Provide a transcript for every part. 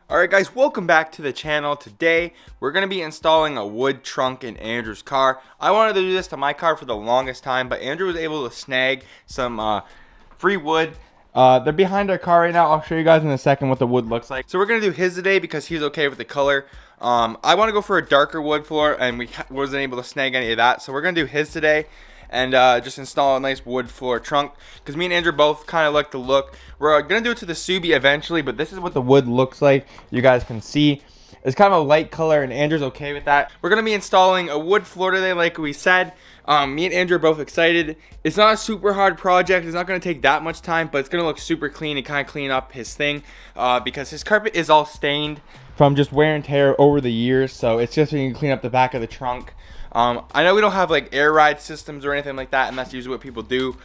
Alright guys, welcome back to the channel. Today we're going to be installing a wood trunk in Andrew's car. I wanted to do this to my car for the longest time, but Andrew was able to snag some free wood. They're behind our car right now. I'll show you guys in a second what the wood looks like. So we're going to do his today because he's okay with the color. I want to go for a darker wood floor, and we wasn't able to snag any of that. So we're going to do his today and just install a nice wood floor trunk because me and Andrew both kind of like the look. We're gonna do it to the Mitsubishi eventually, but this is what the wood looks like. You guys can see it's kind of a light color, and Andrew's okay with that. We're gonna be installing a wood floor today, like we said. Me and Andrew are both excited. It's not a super hard project. It's not gonna take that much time, but it's gonna look super clean and kind of clean up his thing because his carpet is all stained from just wear and tear over the years. So it's just so you can clean up the back of the trunk. I know we don't have like air ride systems or anything like that, and that's usually what people do.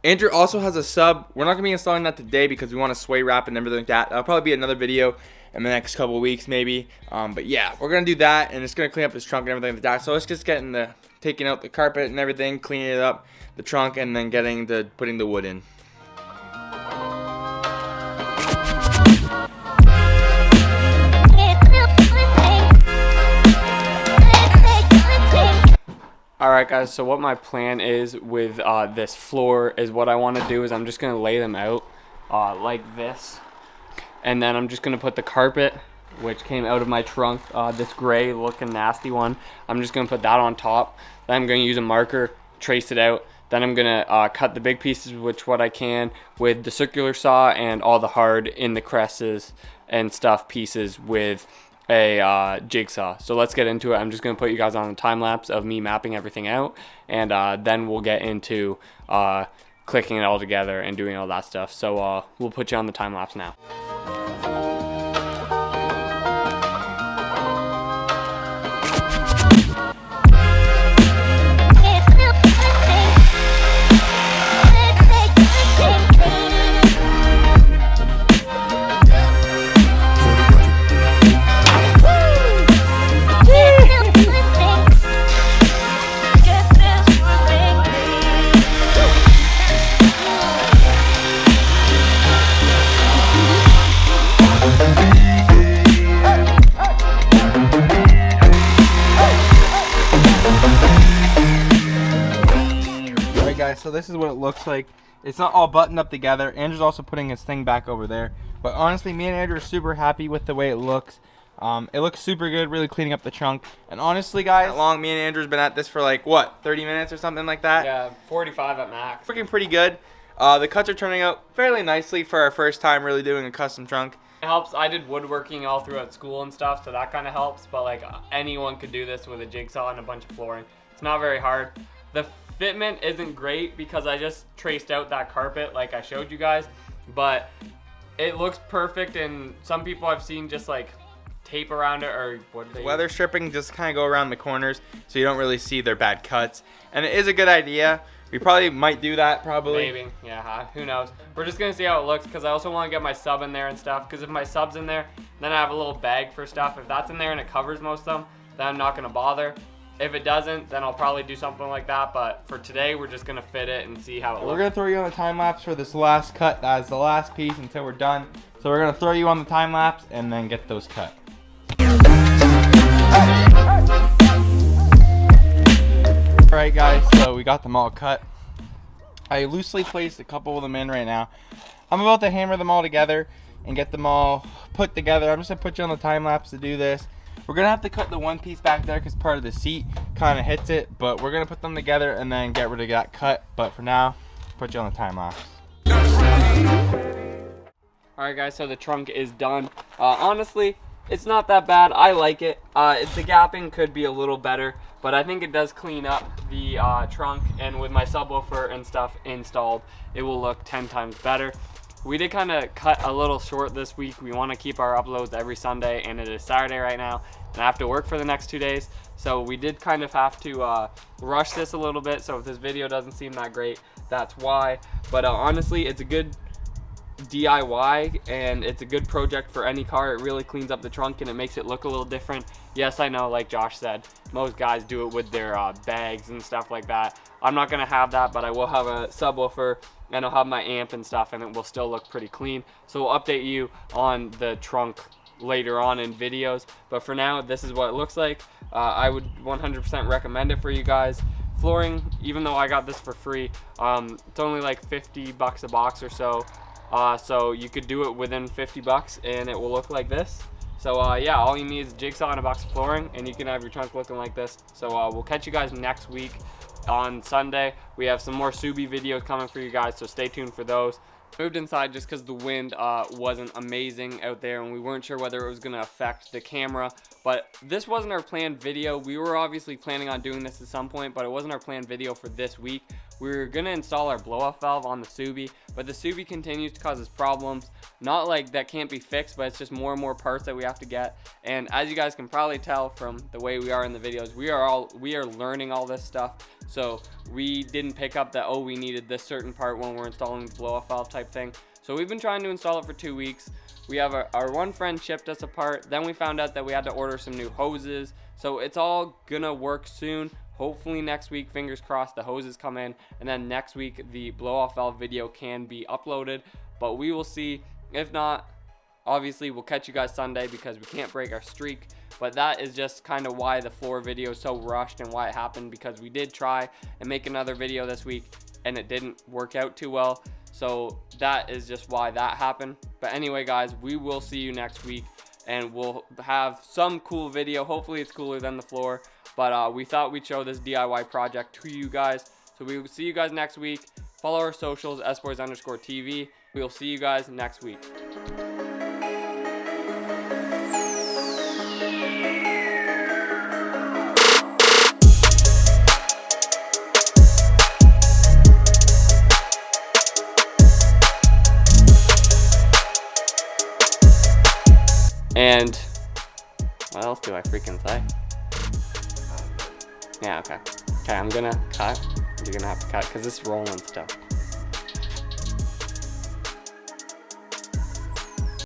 Andrew also has a sub. We're not going to be installing that today because we want to sway wrap and everything like that. That'll probably be another video in the next couple of weeks maybe. But yeah, we're going to do that, and it's going to clean up his trunk and everything like that. So let's just get in taking out the carpet and everything, cleaning it up, the trunk, and then putting the wood in. Alright guys, so what my plan is with this floor is what I want to do is I'm just going to lay them out like this. And then I'm just going to put the carpet, which came out of my trunk, this gray looking nasty one. I'm just going to put that on top. Then I'm going to use a marker, trace it out. Then I'm going to cut the big pieces, what I can, with the circular saw and all the hard in the creases and stuff pieces with a jigsaw. So let's get into it. I'm just going to put you guys on a time lapse of me mapping everything out, and then we'll get into clicking it all together and doing all that stuff. So we'll put you on the time lapse now. So this is what it looks like. It's not all buttoned up together. Andrew's also putting his thing back over there. But honestly, me and Andrew are super happy with the way it looks. It looks super good, really cleaning up the trunk. And honestly, guys, how long me and Andrew's been at this for, like, what, 30 minutes or something like that? Yeah, 45 at max. Looking pretty good. The cuts are turning out fairly nicely for our first time really doing a custom trunk. It helps. I did woodworking all throughout school and stuff, so that kind of helps. But like anyone could do this with a jigsaw and a bunch of flooring. It's not very hard. The fitment isn't great because I just traced out that carpet like I showed you guys, but it looks perfect, and some people I've seen just like tape around it, or what do they weather stripping, just kind of go around the corners so you don't really see their bad cuts. And it is a good idea. We probably might do that, probably. Maybe, yeah, who knows. We're just gonna see how it looks because I also want to get my sub in there and stuff, because if my sub's in there, then I have a little bag for stuff. If that's in there and it covers most of them, then I'm not gonna bother. If it doesn't, then I'll probably do something like that. But for today, we're just gonna fit it and see how it looks. We're gonna throw you on the time lapse for this last cut. That is the last piece until we're done. So we're gonna throw you on the time lapse and then get those cut. Alright guys, so we got them all cut. I loosely placed a couple of them in right now. I'm about to hammer them all together and get them all put together. I'm just gonna put you on the time lapse to do this. We're gonna have to cut the one piece back there because part of the seat kind of hits it, but we're gonna put them together and then get rid of that cut. But for now, put you on the time lapse. Alright guys, so the trunk is done. Honestly, it's not that bad. I like it. The gapping could be a little better, but I think it does clean up the trunk, and with my subwoofer and stuff installed, it will look 10 times better. we did kind of cut a little short this week. We want to keep our uploads every Sunday, and it is Saturday right now, and I have to work for the next 2 days. So we did kind of have to rush this a little bit. So if this video doesn't seem that great, that's why. But honestly, it's a good DIY, and it's a good project for any car. It really cleans up the trunk and it makes it look a little different. Yes, I know, like Josh said, most guys do it with their bags and stuff like that. I'm not gonna have that, but I will have a subwoofer and I'll have my amp and stuff, and it will still look pretty clean. So we'll update you on the trunk later on in videos, but for now, this is what it looks like. I would 100% recommend it for you guys. Flooring, even though I got this for free, it's only like 50 bucks a box or so. So you could do it within 50 bucks and it will look like this. So yeah, all you need is a jigsaw and a box of flooring, and you can have your trunk looking like this. So we'll catch you guys next week on Sunday. We have some more Subi videos coming for you guys, so stay tuned for those. Moved inside just because the wind wasn't amazing out there, and we weren't sure whether it was going to affect the camera. But this wasn't our planned video. We were obviously planning on doing this at some point, but it wasn't our planned video for this week. We were going to install our blow-off valve on the Subi, but the Subi continues to cause us problems. Not like that can't be fixed, but it's just more and more parts that we have to get. And as you guys can probably tell from the way we are in the videos, we are learning all this stuff. So we didn't pick up that, oh, we needed this certain part when we're installing the blow-off valve type thing. So we've been trying to install it for 2 weeks. We have our one friend shipped us a part. Then we found out that we had to order some new hoses. So it's all gonna work soon. Hopefully next week, fingers crossed, the hoses come in, and then next week the blow-off valve video can be uploaded. But we will see. If not, obviously we'll catch you guys Sunday because we can't break our streak. But that is just kind of why the floor video is so rushed and why it happened, because we did try and make another video this week and it didn't work out too well. So that is just why that happened. But anyway, guys, we will see you next week, and we'll have some cool video. Hopefully it's cooler than the floor, but we thought we'd show this DIY project to you guys. So we will see you guys next week. Follow our socials, sboys_TV. We will see you guys next week. And what else do I freaking say? Yeah, okay. Okay, I'm gonna cut. You're gonna have to cut because this is rolling still.